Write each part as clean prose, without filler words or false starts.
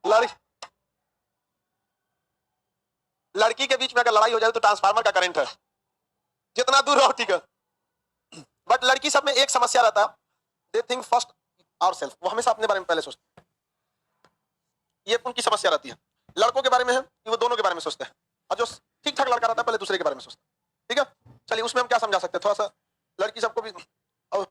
लड़की लड़की के बीच में अगर लड़ाई हो जाए तो ट्रांसफार्मर का करंट है, जितना दूर रहो ठीक है। बट लड़की सब में एक समस्या रहता है, they think first hour self, वो हमेशा अपने बारे में पहले सोचते हैं। ये उनकी समस्या रहती है। लड़कों के बारे में है कि वो दोनों के बारे में सोचते हैं, और जो ठीक ठाक लड़का रहता है पहले दूसरे के बारे में सोचता है। ठीक है, चलिए उसमें हम क्या समझा सकते हैं, थोड़ा सा लड़की सबको भी। और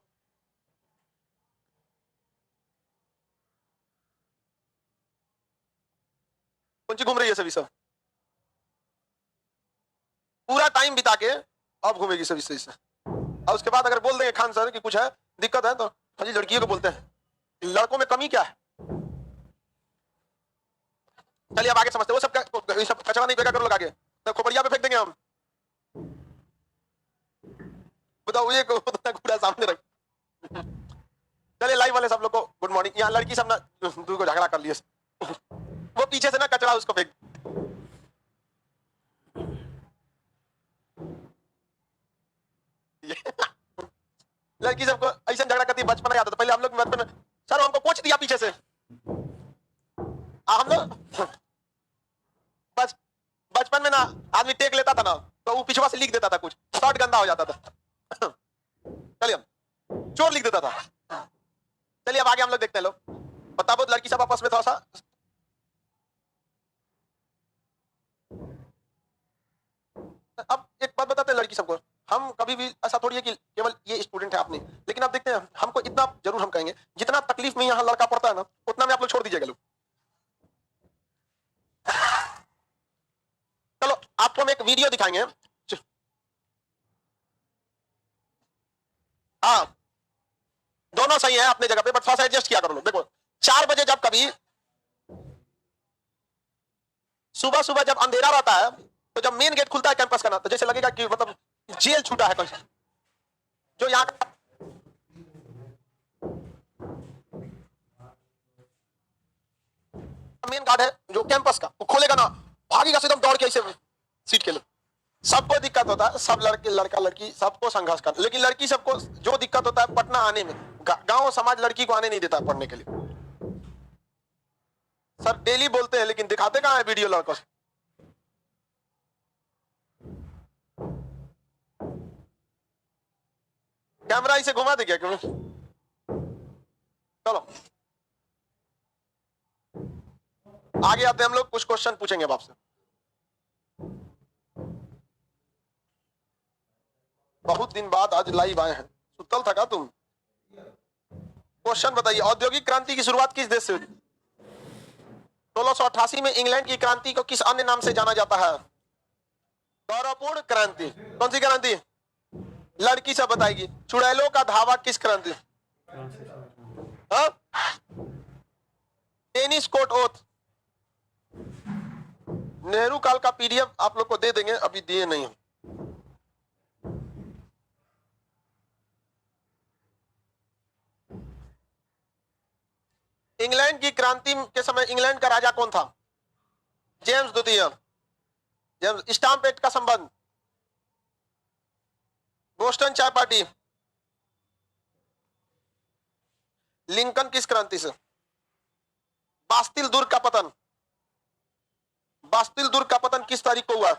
कौन सी घूम रही है सभी सब, पूरा टाइम बिता के अब घूमेगी सभी सही से, और उसके बाद अगर बोल देंगे खान सर कि कुछ है दिक्कत है, तो हाजी लड़कियों को बोलते हैं, लड़कों में कमी क्या है। चलिए अब आगे समझते हैं, वो सब कचरा नहीं फेंका करो लगा के, तो खोपड़िया पे फेंक देंगे हम। बताओ ये कूड़ा सामने रख। चलिए लाइव वाले सब लोग को गुड मॉर्निंग। यहाँ लड़की सब ना दूर को झगड़ा कर लिए, वो पीछे से ना कचरा उसको फेंक। लड़की सबको ऐसा झगड़ा करती है, बचपन याद आता। पहले हम लोग बचपन में सर हमको कोच दिया पीछे से, हम लोग बचपन में ना आदमी टेक लेता था ना, तो वो पिछवा से लिख देता था, कुछ शर्ट गंदा हो जाता था। चलिए चोर लिख देता था। चलिए अब आगे हम लोग देखते हैं। लोग बताओ लड़की सब आपस में थोड़ा सा, अब एक बात बताते हैं लड़की सबको, हम कभी भी ऐसा थोड़ी है कि केवल ये स्टूडेंट है आपने, लेकिन आप देखते हैं हमको इतना जरूर हम कहेंगे, जितना तकलीफ में यहाँ लड़का पड़ता है ना, उतना में आप लोग छोड़ दीजिएगा लोग। चलो आपको हम एक वीडियो दिखाएंगे। हाँ दोनों सही है अपने जगह पे, बट थोड़ा सा एडजस्ट किया करो लोग। देखो 4 बजे जब कभी सुबह सुबह जब अंधेरा रहता है, तो जब मेन गेट खुलता है कैंपस का ना, तो जैसे लगेगा कि मतलब जेल छूटा है कोई। जो यहाँ का मेन गार्ड है जो कैंपस का, वो खोलेगा ना, भागेगा एकदम दौड़ के ऐसे सीट के लिए। सबको दिक्कत होता है, सब लड़के लड़का लड़की सबको संघर्ष कर, लेकिन लड़की सबको जो दिक्कत होता है पटना आने में, गांव समाज लड़की को आने नहीं देता पढ़ने के लिए। सर डेली बोलते हैं लेकिन दिखाते कहां है वीडियो लड़कों से। कैमरा इसे घुमा दे क्या क्यों? चलो आगे आते हैं हम लोग, कुछ क्वेश्चन पूछेंगे अब आपसे। बहुत दिन बाद आज लाइव आए हैं, सुतल था क्या तुम? क्वेश्चन बताइए, औद्योगिक क्रांति की शुरुआत किस देश से हुई? 1688 में इंग्लैंड की क्रांति को किस अन्य नाम से जाना जाता है? गौरवपूर्ण क्रांति। कौन सी क्रांति? लड़की सब बताएगी। चुड़ैलों का धावा किस क्रांति? Tennis court oath. नेहरू काल का पीडीएफ आप लोग को दे देंगे, अभी दिए नहीं हो। इंग्लैंड की क्रांति के समय इंग्लैंड का राजा कौन था? जेम्स द्वितीय। जेम्स। स्टाम्प एक्ट का संबंध? बोस्टन चाय पार्टी। लिंकन किस क्रांति से? बास्तिल दुर्ग का पतन। बास्तिल दुर्ग का पतन किस तारीख को हुआ?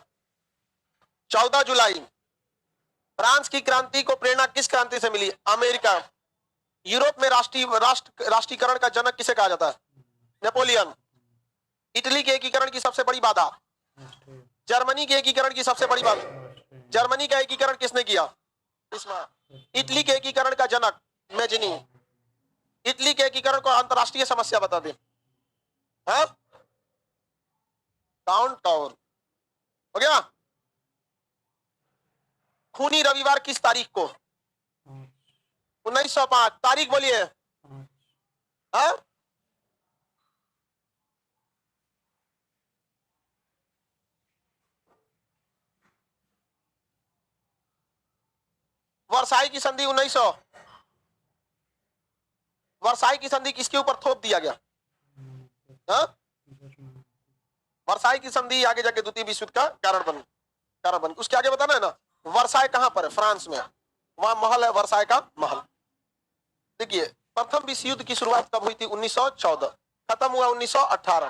14 जुलाई। फ्रांस की क्रांति को प्रेरणा किस क्रांति से मिली? अमेरिका। यूरोप में राष्ट्रीयकरण का जनक किसे कहा जाता है? नेपोलियन। इटली के एकीकरण की सबसे बड़ी बाधा? जर्मनी के एकीकरण की सबसे बड़ी बाधा? जर्मनी का एकीकरण किसने किया? इटली के एकीकरण का जनक? मेजिनी। इटली के एकीकरण को अंतरराष्ट्रीय समस्या बता दे। टाउन टावर हो गया। खूनी रविवार किस तारीख को? 1905। तारीख बोलिए। वर्साई की संधि 1900। वर्साई की संधि किसके ऊपर थोप दिया गया? वर्साई की संधि आगे जाके द्वितीय विश्व युद्ध का कारण बनी। उसके आगे बताना है ना, वर्साई कहां पर है? फ्रांस में। वहां महल है वर्साई का महल। देखिए प्रथम विश्व युद्ध की शुरुआत कब हुई थी? 1914। खत्म हुआ 1918।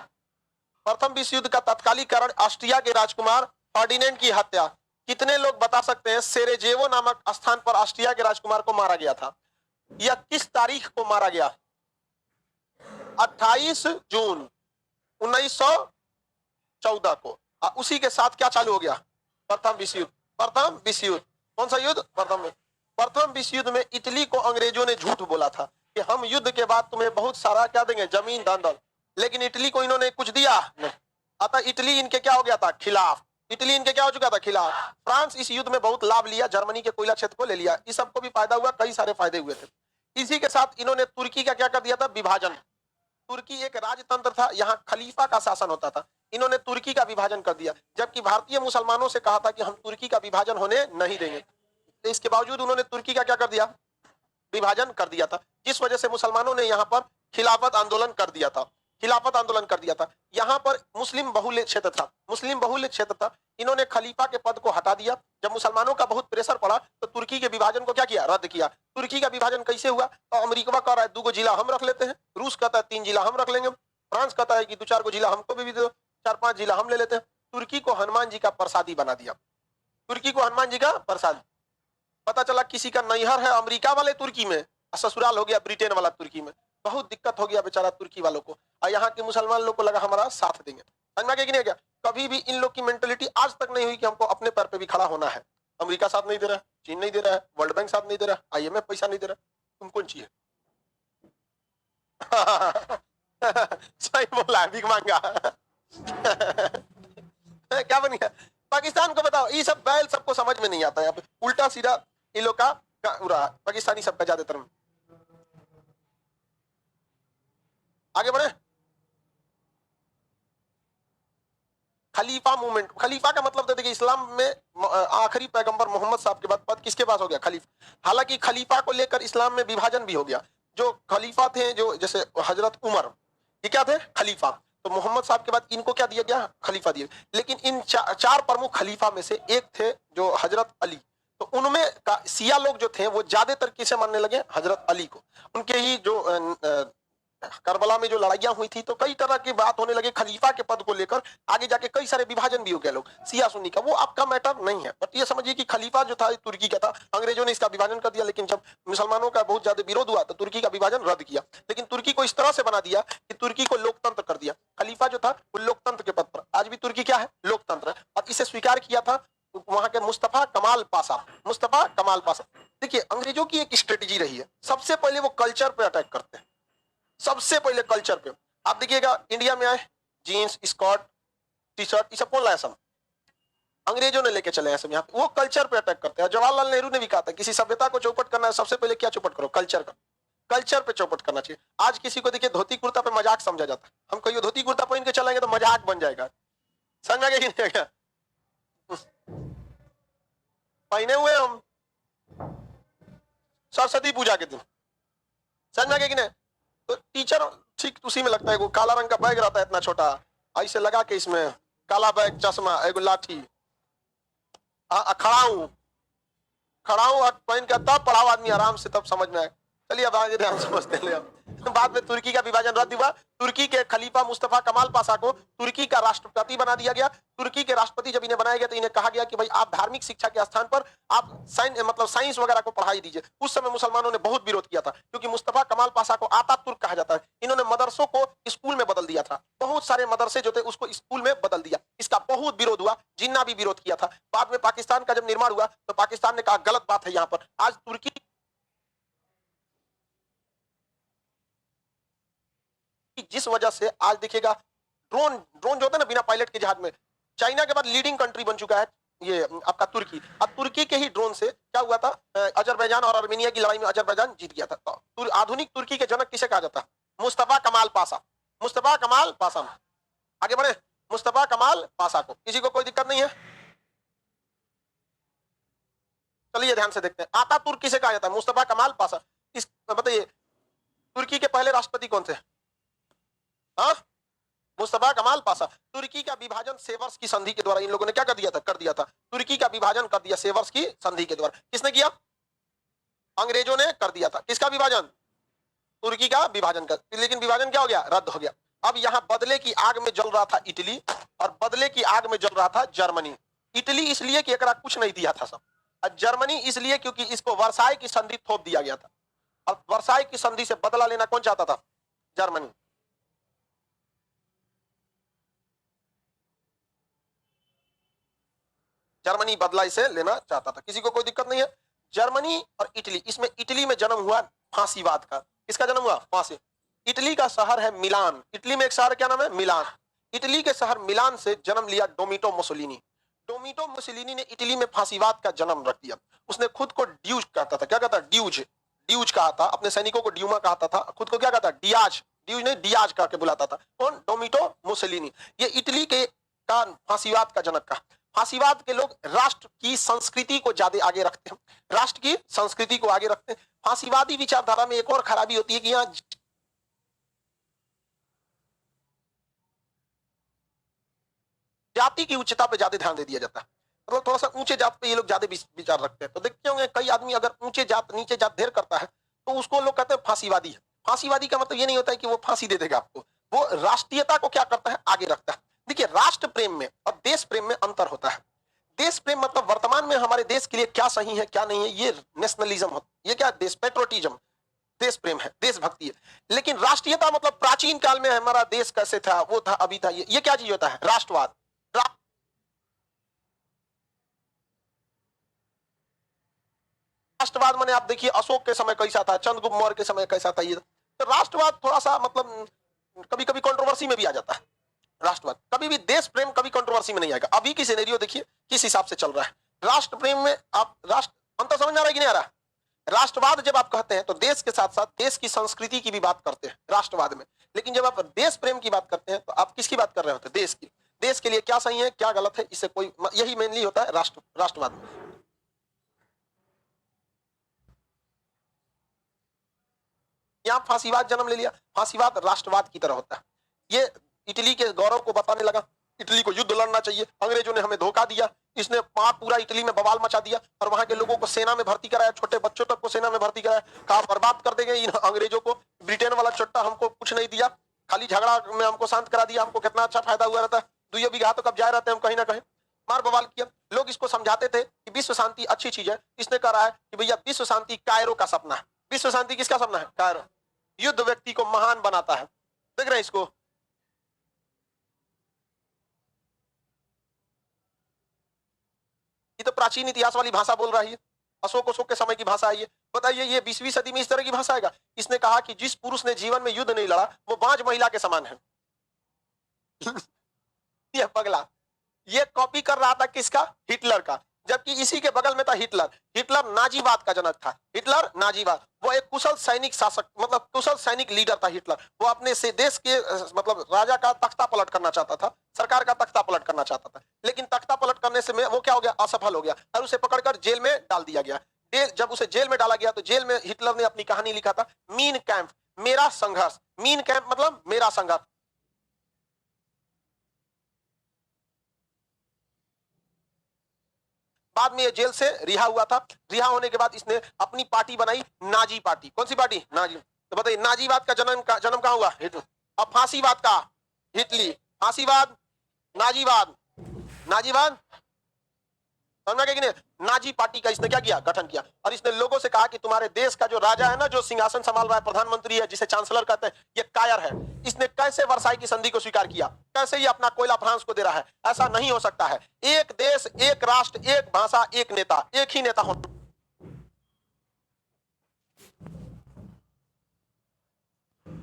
प्रथम विश्व युद्ध का तत्कालिक कारण ऑस्ट्रिया के राजकुमार फर्डिनेंड की हत्या। कितने लोग बता सकते हैं सेरेजेवो नामक स्थान पर ऑस्ट्रिया के राजकुमार को मारा गया था? यह किस तारीख को मारा गया? 28 जून 1914 को। उसी के साथ क्या चालू हो गया? प्रथम विश्व युद्ध। प्रथम विश्व युद्ध कौन सा युद्ध? प्रथम विश्व युद्ध में इटली को अंग्रेजों ने झूठ बोला था कि हम युद्ध के बाद तुम्हें बहुत सारा क्या देंगे, जमीन धन दौलत, लेकिन इटली को इन्होंने कुछ दिया नहीं। अतः इटली इनके क्या हो गया था? खिलाफ। इटली इनके क्या हो चुका था? खिलाफ। फ्रांस इस युद्ध में बहुत लाभ लिया, जर्मनी के कोयला क्षेत्र को ले लिया, इस सबको भी फायदा हुआ, कई सारे फायदे हुए थे। इसी के साथ इन्होंने तुर्की का क्या कर दिया था? विभाजन। तुर्की एक राजतंत्र था, यहाँ खलीफा का शासन होता था, इन्होंने तुर्की का विभाजन कर दिया, जबकि भारतीय मुसलमानों से कहा था कि हम तुर्की का विभाजन होने नहीं देंगे। तो इसके बावजूद उन्होंने तुर्की का क्या कर दिया? विभाजन कर दिया था, जिस वजह से मुसलमानों ने यहाँ पर खिलाफत आंदोलन कर दिया था। खिलाफत आंदोलन कर दिया था। यहाँ पर मुस्लिम बहुल्य क्षेत्र था, मुस्लिम बहुल्य क्षेत्र था, इन्होंने खलीफा के पद को हटा दिया। जब मुसलमानों का बहुत प्रेशर पड़ा तो तुर्की के विभाजन को क्या किया? रद्द किया। तुर्की का विभाजन कैसे हुआ? तो अमेरिका कह रहा है 2 जिला हम रख लेते हैं, रूस कहता है 3 जिला हम रख लेंगे, फ्रांस कहता है कि 2-4 जिला हमको भी दो, 4-5 जिला हम ले लेते हैं। तुर्की को हनुमान जी का प्रसादी बना दिया। तुर्की को हनुमान जी का प्रसाद। पता चला किसी का नैहर है अमेरिका वाले तुर्की में, ससुराल हो गया ब्रिटेन वाला तुर्की में। बहुत दिक्कत हो गया बेचारा तुर्की वालों को, और यहाँ के मुसलमान लोग को लगा हमारा साथ देंगे। समझ में आ गया कि नहीं गया? कभी भी इन लोग की मेंटेलिटी आज तक नहीं हुई कि हमको अपने पैर पे भी खड़ा होना है। अमेरिका साथ नहीं दे रहा है, चीन नहीं दे रहा है, वर्ल्ड बैंक साथ नहीं दे रहा है, IMF पैसा नहीं दे रहा, तुम कौन चाहिए? सही बोला, भीख मांगा। क्या बन गया? पाकिस्तान को बताओ, ये सब बैल सबको समझ में नहीं आता है, उल्टा सीधा इन लोग का पाकिस्तानी सबका ज्यादातर। आगे बढ़े। खलीफा मूवमेंट। खलीफा का मतलब तो देखिए इस्लाम में आखिरी पैगंबर मोहम्मद साहब के बाद पद किसके पास हो गया? खलीफा। हालांकि खलीफा को लेकर इस्लाम में विभाजन भी हो गया। जो खलीफा थे, जो जैसे हजरत उमर, ये क्या थे? खलीफा। तो मोहम्मद साहब के बाद इनको क्या दिया गया? खलीफा दिया। लेकिन इन 4 प्रमुख खलीफा में से एक थे जो हजरत अली। तो उनमें शिया लोग जो थे वो ज्यादातर किसे मानने लगे? हजरत अली को। उनके ही जो करबला में जो लड़ाइयां हुई थी तो कई तरह की बात होने लगी खलीफा के पद को लेकर, आगे जाके कई सारे विभाजन भी हो गए लोग शिया सुन्नी का, वो आपका मैटर नहीं है। बट ये समझिए कि खलीफा जो था तुर्की का था, अंग्रेजों ने इसका विभाजन कर दिया, लेकिन जब मुसलमानों का बहुत ज्यादा विरोध हुआ तो तुर्की का विभाजन रद्द किया। लेकिन तुर्की को इस तरह से बना दिया कि तुर्की को लोकतंत्र कर दिया। खलीफा जो था वो लोकतंत्र के पद पर, आज भी तुर्की क्या है? लोकतंत्र है। और इसे स्वीकार किया था वहां के मुस्तफा कमाल पाशा। मुस्तफा कमाल पाशा। देखिए अंग्रेजों की एक स्ट्रेटेजी रही है, सबसे पहले वो कल्चर पे अटैक करते हैं, सबसे पहले कल्चर पे। आप देखिएगा इंडिया में आए जीन्स, स्कर्ट, टी-शर्ट, ये सब कौन लाया? सब अंग्रेजों ने लेके चले हैं सब यहाँ पे। वो कल्चर पे अटैक करते हैं। जवाहरलाल नेहरू ने भी कहा था किसी सभ्यता को चौपट करना है सबसे पहले क्या चौपट करो? कल्चर का। कल्चर पे चौपट करना चाहिए। आज किसी को देखिए धोती कुर्ता पे मजाक समझा जाता है, हम कहिए धोती कुर्ता पहन के चलेंगे तो मजाक बन जाएगा। समझ में आ गया? पहने हुए हम सरस्वती पूजा के दिन, समझ में आ गया कि नहीं? तो टीचर ठीक उसी में लगता है, वो काला रंग का बैग रहता है इतना छोटा, ऐसे लगा के इसमें काला बैग, चश्मा, एगो लाठी, खड़ा हूं और पहन के तब पढ़ाओ आदमी आराम से, तब समझ में आए। चलिए अब आगे ध्यान समझते हैं। बाद में तुर्की का विभाजन रद्द हुआ। तुर्की के खलीफा मुस्तफा कमाल पाशा को तुर्की का राष्ट्रपति बना दिया गया। तुर्की के राष्ट्रपति जब इन्हें बनाया गया तो इन्हें कहा गया कि भाई आप धार्मिक शिक्षा के स्थान पर आप साइंस वगैरह को पढ़ाई दीजिए। उस समय मुसलमानों ने बहुत विरोध किया था, क्योंकि मुस्तफा कमाल पाशा को आतातुर्क कहा जाता है। इन्होंने मदरसों को स्कूल में बदल दिया था, बहुत सारे मदरसे जो थे उसको स्कूल में बदल दिया। इसका बहुत विरोध हुआ, जिन्ना भी विरोध किया था। बाद में पाकिस्तान का जब निर्माण हुआ तो पाकिस्तान ने कहा गलत बात है। यहाँ पर आज तुर्की जिस वजह से आज देखिएगा ड्रोन जो होता है ना बिना पायलट के जहाज में, चाइना के बाद लीडिंग कंट्री बन चुका है ये आपका तुर्की। अब तुर्की के ही ड्रोन से क्या हुआ था? अजरबैजान और आर्मेनिया की लड़ाई में अजरबैजान जीत गया था। तो आधुनिक तुर्की के जनक किसे कहा जाता है? मुस्तफा कमाल पाशा। मुस्तफा कमाल पाशा। आगे बढ़े। मुस्तफा कमाल पाशा को किसी को कोई दिक्कत नहीं है? चलिए ध्यान से देखते हैं आतातुर्क किसे कहा जाता है? मुस्तफा कमाल पाशा। इस बताइए तुर्की के पहले राष्ट्रपति कौन थे? मुस्तफा कमाल पाशा। तुर्की का विभाजन सेवर्स की संधि के द्वारा इन लोगों ने क्या कर दिया था? कर दिया था। तुर्की का विभाजन कर दिया सेवर्स की संधि के द्वारा। किसने किया? अंग्रेजों ने कर दिया था। किसका विभाजन? तुर्की का विभाजन कर। लेकिन विभाजन क्या हो गया? रद्द हो गया। अब यहां बदले की आग में जल रहा था इटली और बदले की आग में जल रहा था जर्मनी। इटली इसलिए कि एकरा कुछ नहीं दिया था सब, और जर्मनी इसलिए क्योंकि इसको वर्साई की संधि थोप दिया गया था। और वर्साई की संधि से बदला लेना कौन चाहता था? जर्मनी। जर्मनी बदला इसे लेना चाहता था, किसी को कोई दिक्कत नहीं है। जर्मनी और इटली, इसमें इटली में जन्म हुआ फांसीवाद का। किसका जन्म हुआ? फांसी। इटली का शहर है मिलान। इटली में एक शहर क्या नाम है? मिलान। इटली के शहर मिलान से जन्म लिया डोमिटो मुसोलिनी। डोमिटो मुसोलिनी ने इटली में फांसीवाद का जन्म रख दिया। उसने खुद को ड्यूज कहता था। क्या कहता? ड्यूज। ड्यूज कहा था अपने सैनिकों को, ड्यूमा कहता था, खुद को क्या कहता? डियाज। ड्यूज नहीं, डियाज करके बुलाता था। कौन? डोमिटो मुसोलिनी। ये इटली के का फांसीवाद का जनक का। फांसीवाद के लोग राष्ट्र की संस्कृति को ज्यादा आगे रखते हैं, राष्ट्र की संस्कृति को आगे रखते हैं। फांसीवादी विचारधारा में एक और खराबी होती है कि यहाँ जाति की उच्चता पे ज्यादा ध्यान दे दिया जाता है। मतलब थोड़ा सा ऊंचे जात पे ये लोग ज्यादा विचार रखते हैं। तो देखते होंगे कई आदमी अगर ऊंचे जात नीचे जात ढेर करता है तो उसको लोग कहते हैं फांसीवादी है। फांसीवादी का मतलब ये नहीं होता है कि वो फांसी दे देगा आपको, वो राष्ट्रीयता को क्या करता है? आगे रखता है। देखिए, राष्ट्र प्रेम में और देश प्रेम में अंतर होता है। देश प्रेम मतलब वर्तमान में हमारे देश के लिए क्या सही है क्या नहीं है, ये नेशनलिज्म होता है। ये क्या? देश पेट्रोटिज्म, देश प्रेम है, देशभक्ति है। लेकिन राष्ट्रीयता मतलब प्राचीन काल में हमारा देश कैसे था, वो था, अभी था, ये क्या चीज होता है? राष्ट्रवाद। राष्ट्रवाद माने आप देखिए अशोक के समय कैसा था, चंद्रगुप्त मौर्य के समय कैसा था। ये तो राष्ट्रवाद थोड़ा सा मतलब कभी कभी कंट्रोवर्सी में भी आ जाता है। राष्ट्रवाद कभी भी, देश प्रेम कभी कंट्रोवर्सी में नहीं आएगा। अभी की सिनेरियो देखिए किस हिसाब से चल रहा है। राष्ट्र प्रेम में आप राष्ट्र अंतर समझ आ रहा है कि नहीं आ रहा? राष्ट्रवाद जब आप कहते हैं तो देश के साथ साथ देश की संस्कृति की भी बात करते हैं राष्ट्रवाद में। लेकिन जब आप देश प्रेम की बात करते हैं तो आप किसकी बात कर रहे होते हैं? देश की। देश के लिए क्या सही है क्या गलत है, इससे कोई, यही मेनली होता है राष्ट्रवाद में। यहाँ फांसीवाद जन्म ले लिया। फांसीवाद राष्ट्रवाद की तरह होता है। ये इटली के गौरव को बताने लगा, इटली को युद्ध लड़ना चाहिए, अंग्रेजों ने हमें धोखा दिया। इसने पूरा इटली में बवाल मचा दिया और वहां के लोगों को सेना में भर्ती कराया, छोटे बच्चों तक को सेना में भर्ती कराया। कहा बर्बाद कर देंगे इन अंग्रेजों को, ब्रिटेन वाला चट्टा हमको कुछ नहीं दिया, खाली झगड़ा में हमको शांत करा दिया, हमको कितना अच्छा फायदा हुआ रहता है, 2 बीघा तो कब्जाए रहते हैं हम कहीं ना कहीं। मार बवाल किया। लोग इसको समझाते थे कि विश्व शांति अच्छी चीज है। इसने कहा है कि भैया विश्व शांति कायरो का सपना है। विश्व शांति किसका सपना है? कायरो। युद्ध व्यक्ति को महान बनाता है। देख रहे हैं इसको? ये तो प्राचीन इतिहास वाली भाषा बोल रहा है। अशोक के समय की भाषा है ये। बताइए ये 20वीं सदी में इस तरह की भाषा आएगा? इसने कहा कि जिस पुरुष ने जीवन में युद्ध नहीं लड़ा वो बांझ महिला के समान है। ये पगला ये कॉपी कर रहा था किसका? हिटलर का। जबकि इसी के बगल में था हिटलर। हिटलर नाजीवाद का जनक था। हिटलर नाजीवाद, वो एक कुशल सैनिक शासक, मतलब कुशल सैनिक लीडर था हिटलर। वो अपने से देश के मतलब राजा का तख्ता पलट करना चाहता था, सरकार का तख्ता पलट करना चाहता था। लेकिन तख्ता पलट करने से वो क्या हो गया? असफल हो गया और उसे पकड़कर जेल में डाल दिया गया। जब उसे जेल में डाला गया तो जेल में हिटलर ने अपनी कहानी लिखा था, मीन कैंप, मेरा संघर्ष। मीन कैंप मतलब मेरा संघर्ष। बाद में ये जेल से रिहा हुआ था। रिहा होने के बाद इसने अपनी पार्टी बनाई, नाजी पार्टी। कौन सी पार्टी? नाजी। तो बताइए नाजीवाद का जन्म कहां हुआ? हिटलर। अब फांसीवाद का? हिटली। फांसीवाद, नाजीवाद, नाजीवाद समझा कि नहीं? नाजी पार्टी का इसने क्या किया? गठन किया। और इसने लोगों से कहा कि तुम्हारे देश का जो राजा है ना, जो सिंहासन संभाल रहा है, प्रधानमंत्री है, जिसे चांसलर कहते हैं, ये कायर है। इसने कैसे वर्साई की संधि को स्वीकार किया? कैसे ये अपना कोयला फ्रांस को दे रहा है? ऐसा नहीं हो सकता है। एक देश, एक राष्ट्र, एक भाषा, एक नेता, एक ही नेता होना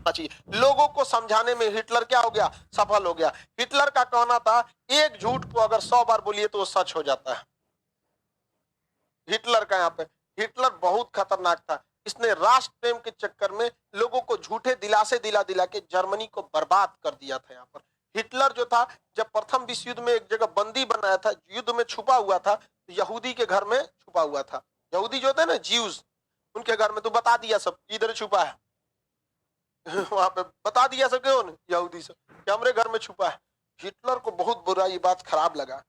चाहिए। लोगों को समझाने में हिटलर क्या हो गया? सफल हो गया। हिटलर का कहना था एक झूठ को अगर 100 बार बोलिए तो वो सच हो जाता है। हिटलर का यहाँ पे, हिटलर बहुत खतरनाक था। इसने राष्ट्र प्रेम के चक्कर में लोगों को झूठे दिलासे दिला दिला के जर्मनी को बर्बाद कर दिया था। यहाँ पर हिटलर जो था, जब प्रथम विश्व युद्ध में एक जगह बंदी बनाया था, युद्ध में छुपा हुआ था, यहूदी के घर में छुपा हुआ था। यहूदी जो थे ना, ज्यूज, उनके घर में तो बता दिया सब इधर छुपा है। वहां पे बता दिया सब क्यों? यहूदी सब कि हमारे घर में छुपा है। हिटलर को बहुत बुरा ये बात खराब लगा।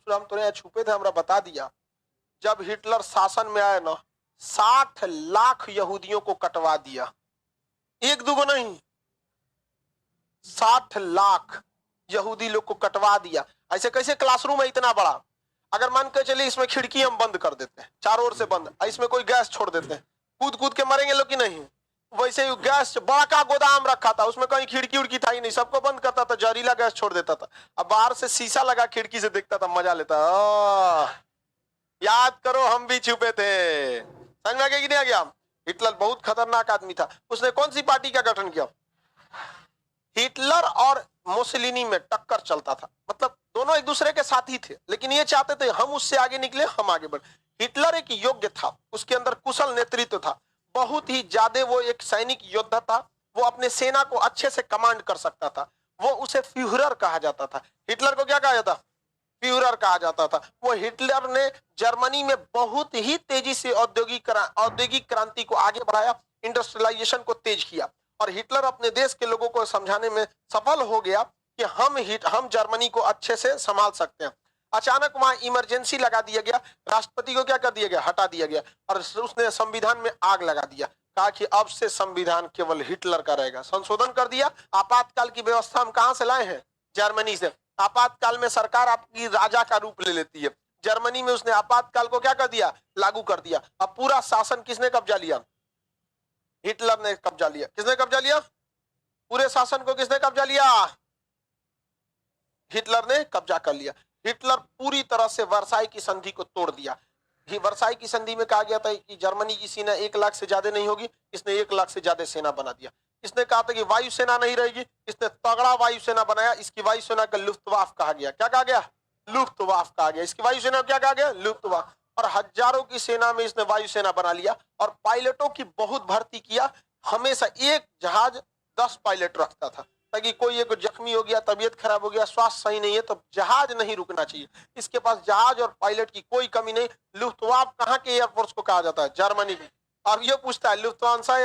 हम तो यहाँ छुपे थे, हमरा बता दिया। जब हिटलर शासन में आया ना, 60 लाख यहूदियों को कटवा दिया। एक दुगो नहीं, 60 लाख यहूदी लोग को कटवा दिया। ऐसे कैसे क्लासरूम है इतना बड़ा, अगर मान के चलिए इसमें खिड़की हम बंद कर देते हैं, चारों ओर से बंद, इसमें कोई गैस छोड़ देते हैं, कूद कूद के मरेंगे लोग कि नहीं। वैसे ही गैस बड़ा का गोदाम रखा था, उसमें कहीं खिड़की उड़की था ही नहीं, सबको बंद करता था, जहरीला गैस छोड़ देता था। अब बाहर से शीशा लगा खिड़की से देखता था, मजा लेता। याद करो हम भी छुपे थे, समझ में आ गया कि नहीं आ गया। हिटलर बहुत खतरनाक आदमी था। उसने कौन सी पार्टी का गठन किया? हिटलर और मुसोलिनी में टक्कर चलता था, मतलब दोनों एक दूसरे के साथी थे, लेकिन ये चाहते थे हम उससे आगे निकले, हम आगे बढ़े। हिटलर एक योग्य था, उसके अंदर कुशल नेतृत्व था, बहुत ही ज्यादा वो एक सैनिक योद्धा था, वो अपने सेना को अच्छे से कमांड कर सकता था, वो उसे फ्यूहरर कहा जाता था। हिटलर को क्या कहा जाता? फ्यूहरर कहा जाता था। वो हिटलर ने जर्मनी में बहुत ही तेजी से औद्योगिक क्रांति को आगे बढ़ाया, इंडस्ट्रियलाइजेशन को तेज किया, और हिटलर अपने देश के लोगों को समझाने में सफल हो गया कि हम जर्मनी को अच्छे से संभाल सकते हैं। अचानक वहां इमरजेंसी लगा दिया गया, राष्ट्रपति को क्या कर दिया गया? हटा दिया गया, और उसने संविधान में आग लगा दिया, कहा कि अब से संविधान केवल हिटलर का रहेगा। संशोधन कर दिया। आपातकाल की व्यवस्था हम कहां से लाए हैं? जर्मनी से। आपातकाल में सरकार आपकी राजा का रूप ले लेती है। जर्मनी में उसने आपातकाल को क्या कर दिया? लागू कर दिया। अब पूरा शासन किसने कब्जा लिया? हिटलर ने कब्जा लिया। किसने कब्जा लिया? पूरे शासन को किसने कब्जा लिया? हिटलर ने कब्जा कर लिया। हिटलर पूरी तरह से वर्साई की संधि को तोड़ दिया। वर्साई की संधि में कहा गया था कि जर्मनी की सेना 1 लाख से ज्यादा नहीं होगी, इसने 1 लाख से ज्यादा सेना बना दिया। इसने कहा था कि वायुसेना नहीं रहेगी, इसने तगड़ा वायुसेना बनाया। इसकी वायुसेना का लुफ्तवाफ कहा गया। क्या कहा गया? लुफ्तवाफ कहा गया। इसकी वायुसेना क्या कहा गया? लुफ्तवाफ। और हजारों की सेना में इसने वायुसेना बना लिया, और पायलटों की बहुत भर्ती किया। हमेशा एक जहाज 10 पायलट रखता था, ताकि कोई एक जख्मी हो गया, तबीयत खराब हो गया, स्वास्थ्य सही नहीं है, तो जहाज नहीं रुकना चाहिए। इसके पास जहाज और पायलट की कोई कमी नहीं। लुफ्तवाफ कहाँ के एयरफोर्स को कहा जाता है? जर्मनी की। अब ये पूछता है लुफ्तांसा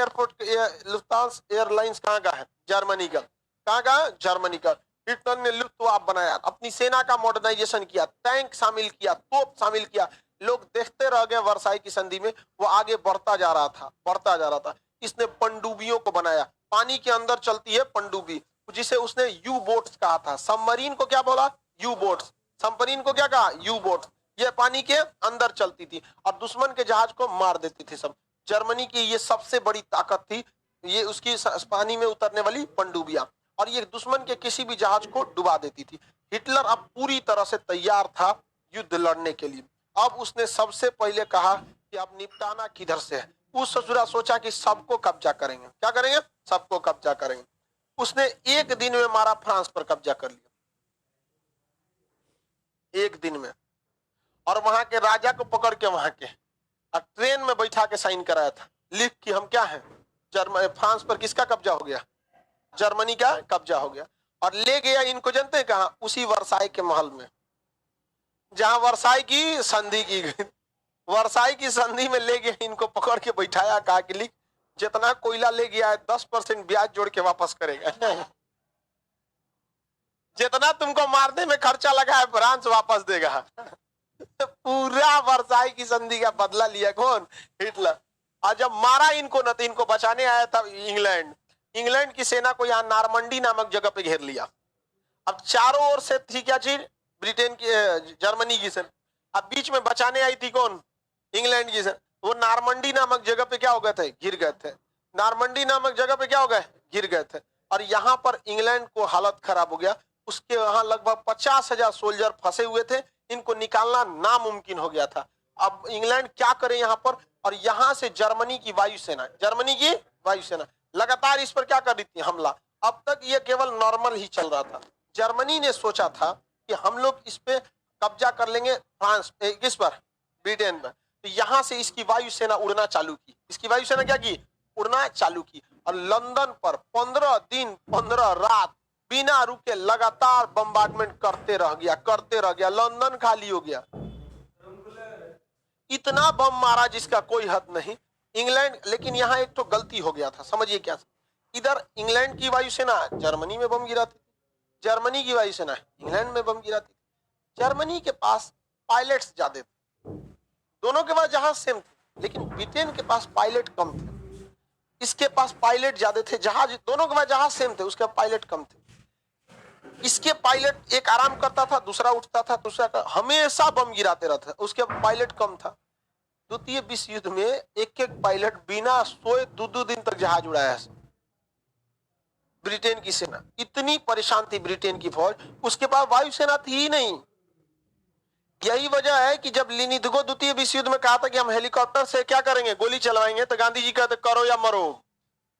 लुफ्तांसा एयरलाइंस कहाँ का है? जर्मनी का। कहाँ का? जर्मनी का। हिटलर ने लुफ्तवाफ बनाया, अपनी सेना का मॉडर्नाइजेशन किया, टैंक शामिल किया, तोप शामिल किया। लोग देखते रह गए वर्साई की संधि में, वो आगे बढ़ता जा रहा था, बढ़ता जा रहा था। इसने पनडुब्बियों को बनाया, पानी के अंदर चलती है पनडुब्बी, जिसे उसने यू बोट्स कहा था। सबमरीन को क्या बोला? You boats. सबमरीन को क्या कहा? You boats. ये पानी के अंदर चलती थी और दुश्मन के जहाज को मार देती थी सब। जर्मनी की ये सबसे बड़ी ताकत थी, ये उसकी पानी में उतरने वाली पनडुब्बियां, और ये दुश्मन के किसी भी जहाज को डुबा देती थी। हिटलर अब पूरी तरह से तैयार था युद्ध लड़ने के लिए। अब उसने सबसे पहले कहा कि अब निपटाना किधर से है। उस ससुरा सोचा कि सबको कब्जा करेंगे। क्या करेंगे? सबको कब्जा करेंगे। उसने एक दिन में मारा फ्रांस पर कब्जा कर लिया, एक दिन में। और वहां के राजा को पकड़ के वहां के और ट्रेन में बैठा के साइन कराया था, लिख कि हम क्या हैं? फ्रांस पर किसका कब्जा हो गया? जर्मनी का कब्जा हो गया। और ले गया इनको, जानते हैं कहां? उसी वर्साई के महल में, जहां वर्साई की संधि की गई। वर्साई की संधि में ले गया इनको, पकड़ के बैठाया, कहा कि लिख जितना कोयला ले गया है 10% ब्याज जोड़ के वापस करेगा। जितना तुमको मारने में खर्चा लगा है फ्रांस वापस देगा। पूरा वर्साई की संधि का बदला लिया कौन? हिटलर। और जब मारा इनको न, तो इनको बचाने आया था इंग्लैंड। इंग्लैंड की सेना को यहाँ नारमंडी नामक जगह पे घेर लिया। अब चारों ओर से थी क्या चीज? ब्रिटेन की, जर्मनी की सेना। अब बीच में बचाने आई थी कौन? इंग्लैंड की सेना। वो नारमंडी नामक जगह पे क्या हो गए थे? गिर गए थे। नारमंडी नामक जगह पे क्या हो गए? गिर गए थे। और यहाँ पर इंग्लैंड को हालत खराब हो गया। उसके वहां लगभग 50,000 सोल्जर फंसे हुए थे, इनको निकालना नामुमकिन हो गया था। अब इंग्लैंड क्या करे यहाँ पर? और यहाँ से जर्मनी की वायुसेना लगातार इस पर क्या कर रही थी? हमला। अब तक ये केवल नॉर्मल ही चल रहा था। जर्मनी ने सोचा था कि हम लोग इस पे कब्जा कर लेंगे, फ्रांस किस पर? ब्रिटेन पर। तो यहाँ से इसकी वायुसेना उड़ना चालू की। इसकी वायुसेना क्या की? उड़ना चालू की। और लंदन पर 15 दिन 15 रात बिना रुके लगातार बम्बार्डमेंट करते रह गया। लंदन खाली हो गया। इतना बम मारा जिसका कोई हद नहीं। इंग्लैंड, लेकिन यहाँ एक तो गलती हो गया था, समझिए क्या। इधर इंग्लैंड की वायुसेना जर्मनी में बम गिराती थी, जर्मनी की वायुसेना इंग्लैंड में बम गिराती थी। जर्मनी के पास पायलट्स ज्यादा थे, दोनों के पास जहाज सेम थे, लेकिन ब्रिटेन के पास पायलट कम थे। इसके पास पायलट ज्यादा थे, जहाज दोनों के पास जहाज सेम थे, उसके पायलट कम थे। इसके पायलट एक आराम करता था, दूसरा उठता था, हमेशा बम गिराते रहते, उसके पायलट कम था। द्वितीय विश्व युद्ध में एक एक पायलट बिना सोए 2-2 दिन तक जहाज उड़ाया। ब्रिटेन की सेना इतनी परेशान थी, ब्रिटेन की फौज, उसके पास वायुसेना थी ही नहीं। यही वजह है कि जब लिनिथगो द्वितीय विश्व युद्ध में कहा था कि हम हेलीकॉप्टर से क्या करेंगे, गोली चलवाएंगे, तो गांधी जी कहते करो या मरो।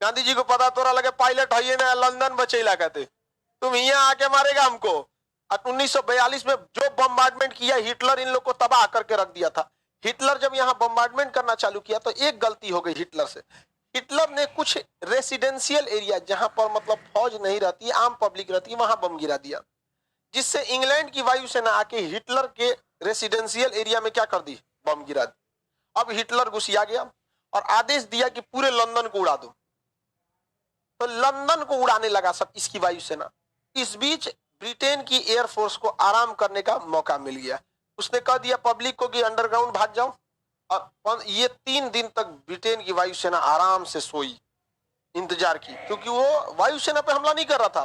गांधी जी को पता तोरा लगे पायलट है ना, लंदन बचेला, कहते तुम यहाँ आके मारेगा हमको। 1942 में जो बम्बार्डमेंट किया हिटलर, इन लोग को तबाह करके रख दिया था। हिटलर जब यहाँ बम्बार्डमेंट करना चालू किया तो एक गलती हो गई हिटलर से। हिटलर ने कुछ रेसिडेंशियल एरिया जहां पर मतलब फौज नहीं रहती, आम पब्लिक रहती है, वहां बम गिरा दिया, जिससे इंग्लैंड की वायुसेना आके हिटलर के रेसिडेंशियल एरिया में क्या कर दी, बम गिरा दी। अब हिटलर गुस्सिया गया और आदेश दिया कि पूरे लंदन को उड़ा दो। तो लंदन को उड़ाने लगा सब इसकी वायुसेना। इस बीच ब्रिटेन की एयरफोर्स को आराम करने का मौका मिल गया। उसने कह दिया पब्लिक को कि अंडरग्राउंड भाग जाओ। और ये 3 दिन तक ब्रिटेन की वायुसेना आराम से सोई, इंतजार की, क्योंकि वो वायुसेना पे हमला नहीं कर रहा था,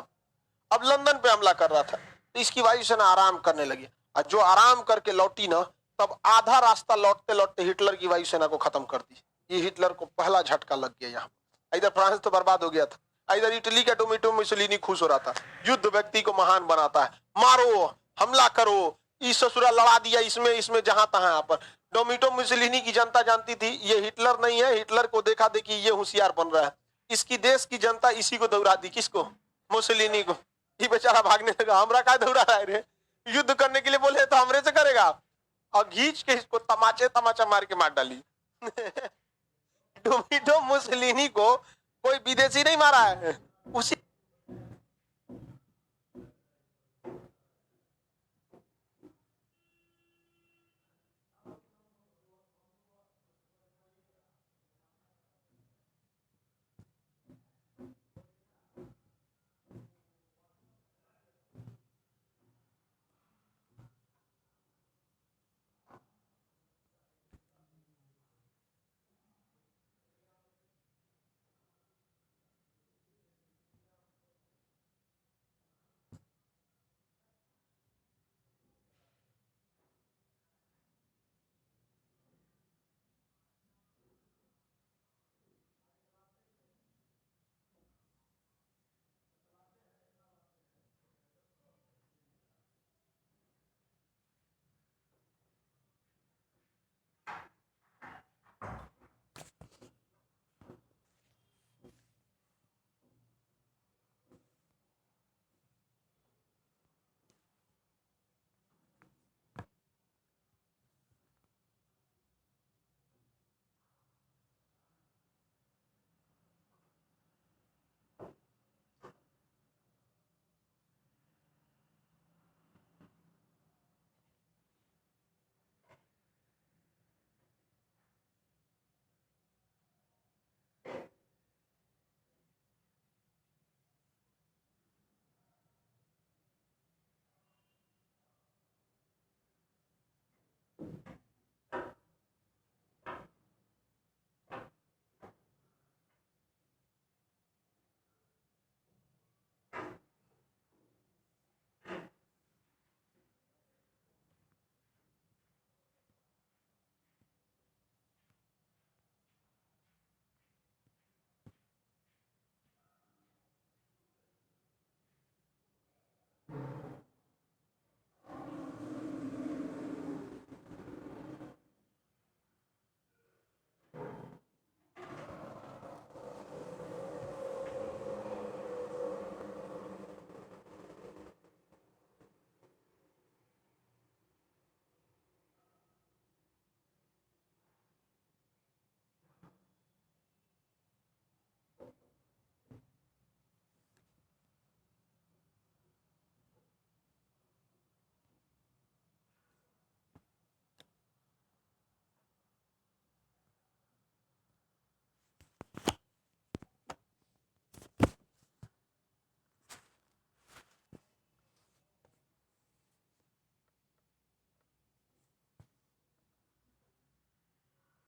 अब लंदन पे हमला कर रहा था। तो इसकी वायुसेना आराम करने लगी, और जो आराम करके लौटी ना, तब आधा रास्ता लौटते लौटते हिटलर की वायुसेना को खत्म कर दी। ये हिटलर को पहला झटका लग गया। यहाँ इधर फ्रांस तो बर्बाद हो गया था, इधर इटली का टोमेटो मुसोलिनी खुश हो रहा था। युद्ध व्यक्ति को महान बनाता है, मारो, हमला करो, इस ससुरा लड़ा दिया, इसमें इसमें जहां तहां। यहाँ पर टोमेटो मुसोलिनी की जनता जानती थी ये हिटलर नहीं है, हिटलर को देखा देखी ये होशियार बन रहा है। इसकी देश की जनता इसी को दौड़ा दी, किसको, मुसोलिनी को। ये बेचारा भागने लगा, हमरा का दौड़ा रहा है रे, युद्ध करने के लिए बोले तो हमरे से करेगा, और घींच के इसको तमाचा मार के मार डाली। टोमेटो मुसोलिनी को कोई विदेशी नहीं मारा है, उसी